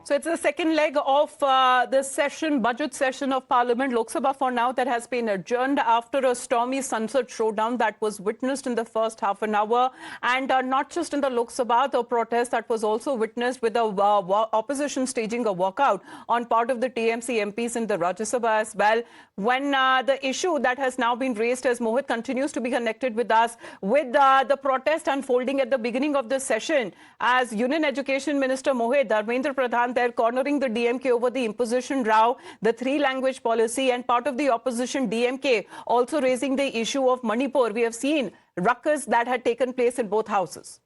So it's the second leg of the session, budget session of Parliament, Lok Sabha for now, that has been adjourned after a stormy Sansad showdown that was witnessed in the first half an hour. And not just in the Lok Sabha, the protest that was also witnessed with the opposition staging a walkout on part of the TMC MPs in the Rajya Sabha as well. When the issue that has now been raised, as Mohit continues to be connected with us, with the protest unfolding at the beginning of the session, as Union Education Minister Mohit, Dharmendra Pradhan, they're cornering the DMK over the imposition row, the three-language policy, and part of the opposition DMK also raising the issue of Manipur. We have seen ruckus that had taken place in both houses.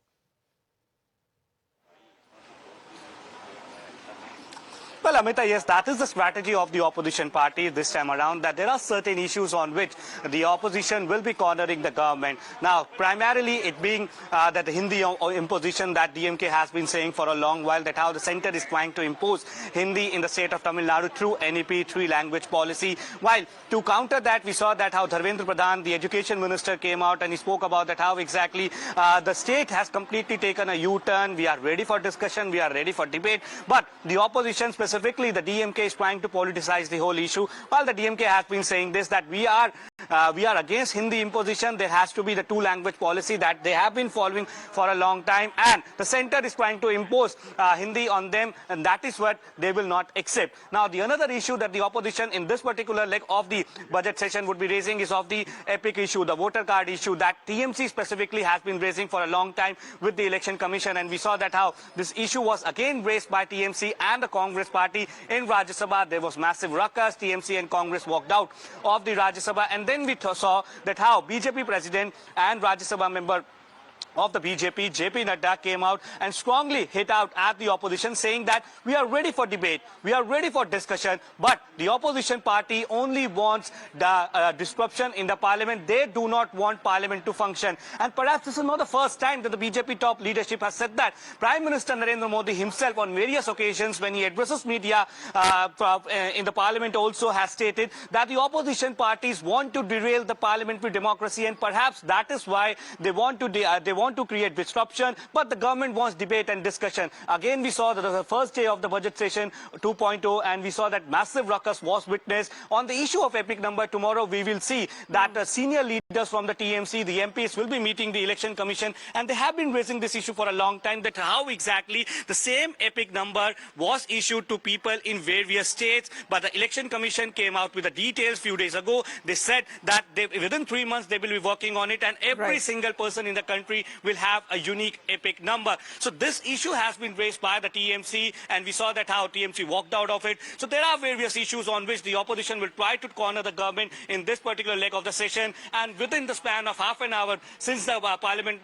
Well, Amita, yes, that is the strategy of the opposition party this time around, that there are certain issues on which the opposition will be cornering the government. Now, primarily it being that the Hindi imposition that DMK has been saying for a long while, that how the centre is trying to impose Hindi in the state of Tamil Nadu through NEP, three-language policy. While to counter that, we saw that how Dharmendra Pradhan, the education minister, came out and he spoke about that how exactly the state has completely taken a U-turn. We are ready for discussion, we are ready for debate, but the opposition, specifically the DMK, is trying to politicize the whole issue. While the DMK has been saying this, that we are against Hindi imposition, there has to be the two-language policy that they have been following for a long time, and the centre is trying to impose Hindi on them, and that is what they will not accept. Now, the another issue that the opposition in this particular leg of the budget session would be raising is of the epic issue, the voter card issue that TMC specifically has been raising for a long time with the Election Commission, and we saw that how this issue was again raised by TMC and the Congress party in Rajya Sabha. There was massive ruckus. TMC and Congress walked out of the Rajya Sabha, and then we saw that how BJP president and Rajya Sabha member of the BJP, JP Nadda, came out and strongly hit out at the opposition, saying that we are ready for debate, we are ready for discussion, but the opposition party only wants the disruption in the parliament. They do not want parliament to function. And perhaps this is not the first time that the BJP top leadership has said that. Prime Minister Narendra Modi himself on various occasions when he addresses media in the parliament also has stated that the opposition parties want to derail the parliamentary democracy, and perhaps that is why they want to create disruption, but the government wants debate and discussion. Again, we saw that the first day of the budget session 2.0, and we saw that massive ruckus was witnessed. On the issue of epic number, tomorrow we will see that senior leaders from the TMC, the MPs, will be meeting the Election Commission, and they have been raising this issue for a long time, that how exactly the same epic number was issued to people in various states, but the Election Commission came out with the details few days ago. They said that within 3 months they will be working on it, and every single person in the country will have a unique epic number. So this issue has been raised by the TMC, and we saw that how TMC walked out of it. So there are various issues on which the opposition will try to corner the government in this particular leg of the session, and within the span of half an hour since the parliament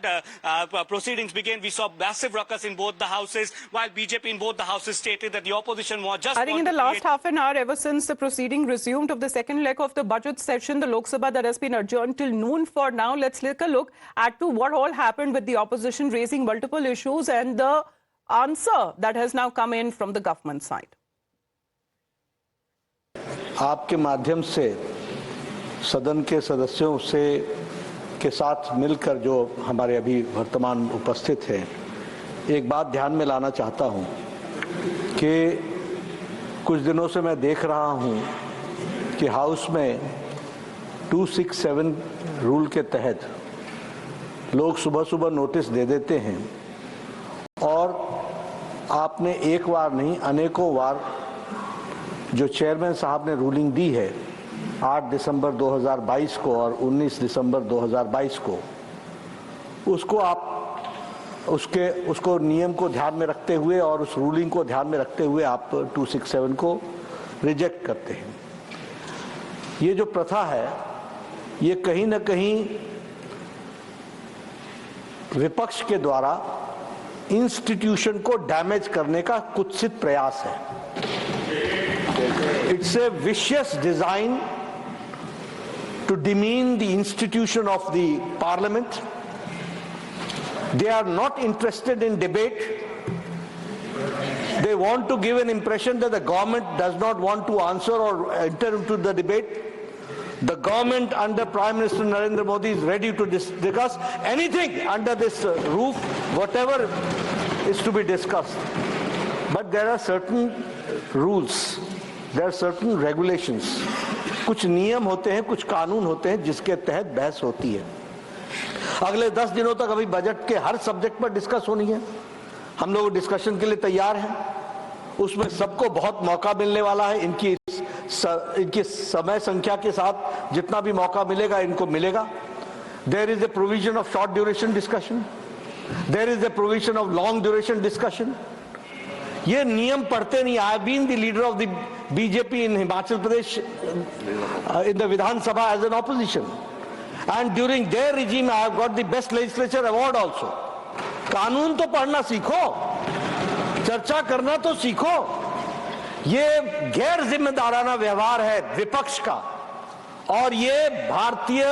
proceedings began, we saw massive ruckus in both the houses, while BJP in both the houses stated that the opposition was just... I think in the last half an hour, ever since the proceeding resumed of the second leg of the budget session, the Lok Sabha, that has been adjourned till noon for now. Let's take a look at to what all happened with the opposition raising multiple issues and the answer that has now come in from the government side. आपके माध्यम से सदन के सदस्यों से के साथ मिलकर जो हमारे अभी वर्तमान उपस्थित हैं, एक बात ध्यान में लाना चाहता हूं कि कुछ दिनों से मैं देख रहा हूं कि हाउस में 267 रूल के तहत लोग सुबह सुबह नोटिस दे देते हैं, और आपने एक बार नहीं अनेकों बार जो चेयरमैन साहब ने रूलिंग दी है 8 दिसंबर 2022 को और 19 दिसंबर 2022 को, उसको नियम को ध्यान में रखते हुए और उस रूलिंग को ध्यान में रखते हुए आप 267 को रिजेक्ट करते हैं। ये जो प्रथा है, ये कहीं ना कहीं विपक्ष के द्वारा इंस्टीट्यूशन को डैमेज करने का कुत्सित प्रयास है। It's a vicious design to demean the institution of the parliament. They are not interested in debate. They want to give an impression that the government does not want to answer or enter into the debate. The government under Prime Minister Narendra Modi is ready to discuss anything under this roof, whatever is to be discussed. But there are certain rules, there are certain regulations. कुछ नियम होते हैं, कुछ कानून होते हैं जिसके तहत बहस होती है। अगले 10 दिनों तक अभी बजट के हर सब्जेक्ट पर डिस्कस होनी है। हम लोग डिस्कशन के लिए तैयार हैं। उसमें सबको बहुत मौका मिलने वाला है। इनकी समय संख्या के साथ जितना भी मौका मिलेगा इनको मिलेगा। There is a provision of short duration discussion. There is a provision of long duration discussion. ये नियम पढ़ते नहीं। I have been the leader of the BJP in Himachal Pradesh in the Vidhan Sabha as an opposition, and during their regime I have got the best legislature award also. कानून तो पढ़ना सीखो, चर्चा करना तो सीखो। ये गैर जिम्मेदाराना व्यवहार है विपक्ष का, और ये भारतीय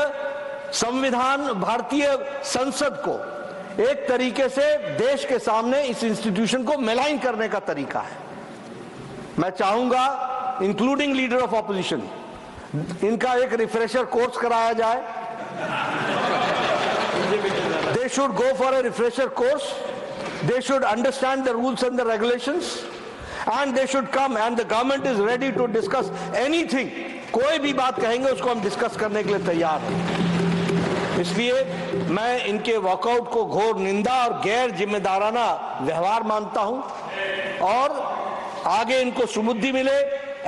संविधान, भारतीय संसद को एक तरीके से देश के सामने इस इंस्टीट्यूशन को मेलाइन करने का तरीका है। मैं चाहूंगा इंक्लूडिंग लीडर ऑफ ऑपोजिशन, इनका एक रिफ्रेशर कोर्स कराया जाए। They should go for a refresher course, they should understand the rules and the regulations, and they should come, and the government is ready to discuss anything. कोई भी बात कहेंगे उसको हम डिस्कस करने के लिए तैयार हैं। इसलिए मैं इनके वॉकआउट को घोर निंदा और गैर जिम्मेदाराना व्यवहार मानता हूं, और आगे इनको सुबुद्धि मिले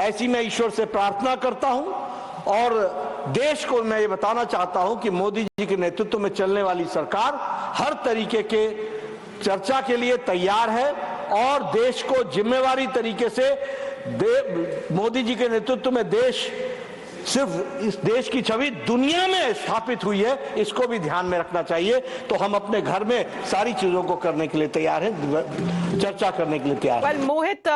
ऐसी मैं ईश्वर से प्रार्थना करता हूं। और देश को मैं ये बताना चाहता हूं कि मोदी जी के नेतृत्व में चलने वाली सरकार हर तरीके के चर्चा के लिए तैयार है, और देश को जिम्मेवारी तरीके से मोदी जी के नेतृत्व में देश सिर्फ इस देश की छवि दुनिया में स्थापित हुई है, इसको भी ध्यान में रखना चाहिए। तो हम अपने घर में सारी चीजों को करने के लिए तैयार हैं, चर्चा करने के लिए तैयार हैं। Well, Mohit,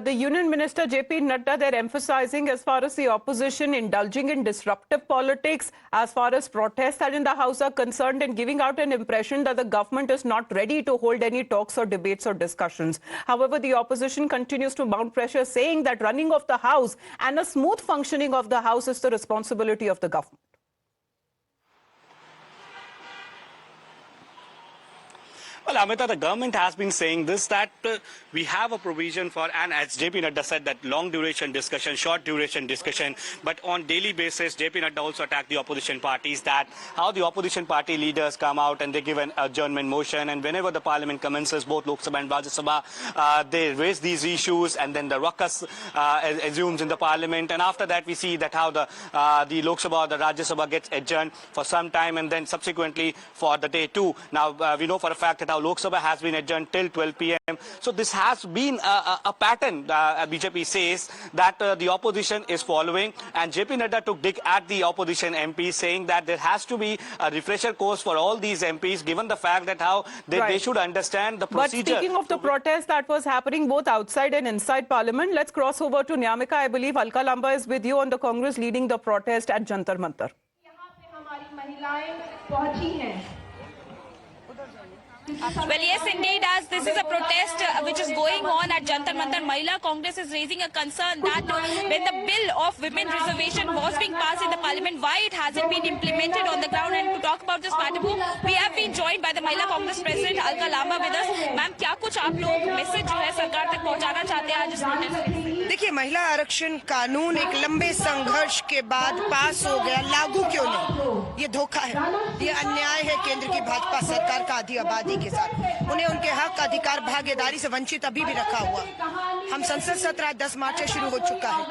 the Union Minister JP Nadda, they're emphasizing as far as the opposition indulging in disruptive politics, as far as protests that in the House are concerned, and giving out an impression that the government is not ready to hold any talks or debates or discussions. However, the opposition continues to mount pressure, saying that running of the House and a smooth functioning of the House is the responsibility of the government. Well, Amita, the government has been saying this, that we have a provision for, and as JP Nadda said, that long duration discussion, short duration discussion, but on daily basis, JP Nadda also attacked the opposition parties, that how the opposition party leaders come out and they give an adjournment motion, and whenever the parliament commences, both Lok Sabha and Rajya Sabha, they raise these issues, and then the ruckus assumes in the parliament, and after that we see that how the Lok Sabha or the Rajya Sabha gets adjourned for some time, and then subsequently for the day 2. Now, we know for a fact that how Lok Sabha has been adjourned till 12 p.m. So this has been a pattern, BJP says, that the opposition is following, and JP Nadda took dig at the opposition MPs, saying that there has to be a refresher course for all these MPs, given the fact that how they should understand the procedure. But speaking of the protest that was happening both outside and inside Parliament, let's cross over to Nyamika. I believe Alka Lamba is with you on the Congress leading the protest at Jantar Mantar. यहाँ पे हमारी महिलाएं पहुंची हैं। Well, yes, indeed, as this is a protest which is going on at Jantar Mantar, Mahila Congress is raising a concern that when the bill of women reservation was being passed in the parliament, why it hasn't been implemented on the ground. And to talk about this matter, we have been joined by the Mahila Congress President Alka Lamba with us. Ma'am, क्या कुछ आप लोग message जो है सरकार तक पहुंचाना चाहते हैं आज इस प्रोटेस्ट? देखिए, महिला आरक्षण कानून एक लंबे संघर्ष के बाद पास हो गया, लागू क्यों नहीं? ये धोखा है, ये अन्याय है केंद्र की भाजपा सरकार का आधी आबादी के साथ। उन्हें उनके हक, अधिकार, भागीदारी से वंचित अभी भी रखा हुआ। हम संसद सत्र आज 10 मार्च से शुरू हो चुका है।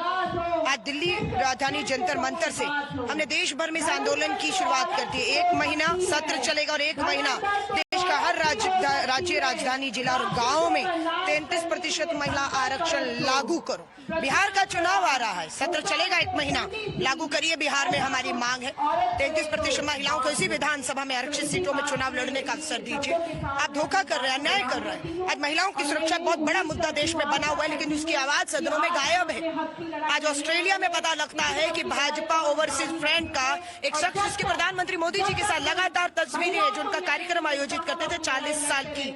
आज दिल्ली राजधानी जंतर मंतर से हमने देश भर में इस आंदोलन की शुरुआत कर दी। 1 महीना सत्र चलेगा और 1 महीना देश का हर राज्य, राजधानी, जिला और गाँव में 33% महिला आरक्षण लागू करो। बिहार का चुनाव आ रहा है, सत्र चलेगा 1 महीना, लागू करिए। बिहार में हमारी मांग है 33% महिलाओं को इसी विधानसभा में आरक्षित सीटों में चुनाव लड़ने का अवसर दीजिए। आप धोखा कर रहे हैं, अन्याय कर रहे हैं। आज महिलाओं की सुरक्षा बहुत बड़ा मुद्दा देश में बना हुआ है, लेकिन उसकी आवाज सदनों में गायब है। आज ऑस्ट्रेलिया में पता लगता है कि भाजपा ओवरसीज फ्रंट का एक शख्स जिसके प्रधानमंत्री मोदी जी के साथ लगातार तस्वीरें हैं, जो उनका कार्यक्रम आयोजित करता चाहते थे। 40 साल की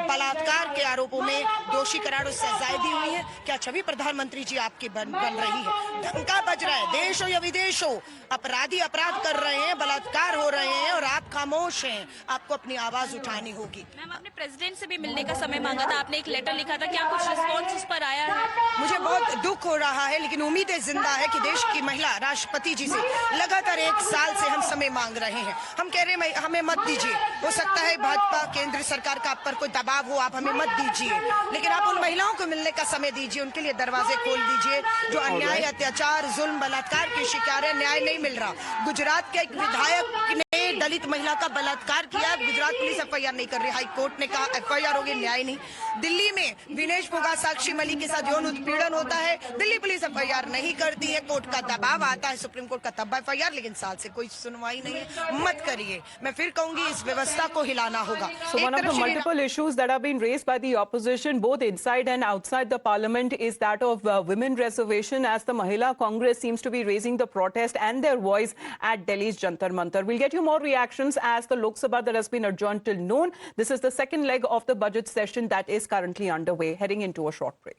बलात्कार के आरोपों में दोषी करार और सजाएं दी हुई है। क्या छवि प्रधानमंत्री जी आपकी बन रही है? डंका बज रहा है, देश हो या विदेश हो, अपराधी अपराध कर रहे हैं, बलात्कार हो रहे हैं और आप खामोश हैं। आपको अपनी आवाज उठानी होगी। मैम, आपने प्रेसिडेंट से भी मिलने का समय मांगा था, आपने एक लेटर लिखा था, क्या कुछ रिस्पॉन्स उस पर आया है? मुझे बहुत दुख हो रहा है, लेकिन उम्मीदें जिंदा है कि देश की महिला राष्ट्रपति जी से लगातार 1 साल से हम समय मांग रहे हैं। हम कह रहे हैं हमें मत दीजिए। हो सकता है भाजपा केंद्र सरकार का आप पर कोई दबाव हो, आप हमें मत दीजिए, लेकिन आप उन महिलाओं को मिलने का समय दीजिए, उनके लिए दरवाजे खोल दीजिए जो अन्याय, अत्याचार, जुल्म, बलात्कार की शिकार है। न्याय नहीं मिल रहा। गुजरात के एक विधायक ने दलित महिला का बलात्कार किया, गुजरात पुलिस एफआईआर नहीं कर रही। हाई कोर्ट ने कहा एफआईआर होगी, न्याय नहीं। दिल्ली में विनेश फोगाट, साक्षी मलिक के साथ यौन उत्पीड़न होता है, दिल्ली पुलिस एफआईआर नहीं करती है। कोर्ट का दबाव आता है, सुप्रीम कोर्ट का तब एफआईआर, लेकिन साल से कोई सुनवाई नहीं है। मत करिए, मैं फिर कहूंगी इस व्यवस्था को हिलाना होगा। So one of the multiple issues that have been raised by the opposition, both inside and outside the parliament, is that of women reservation, as the Mahila Congress seems to be raising the protest and their voice at Delhi's Jantar Mantar. We'll get you more reactions as the Lok Sabha that has been adjourned till noon. This is the second leg of the budget session that is currently underway, heading into a short break.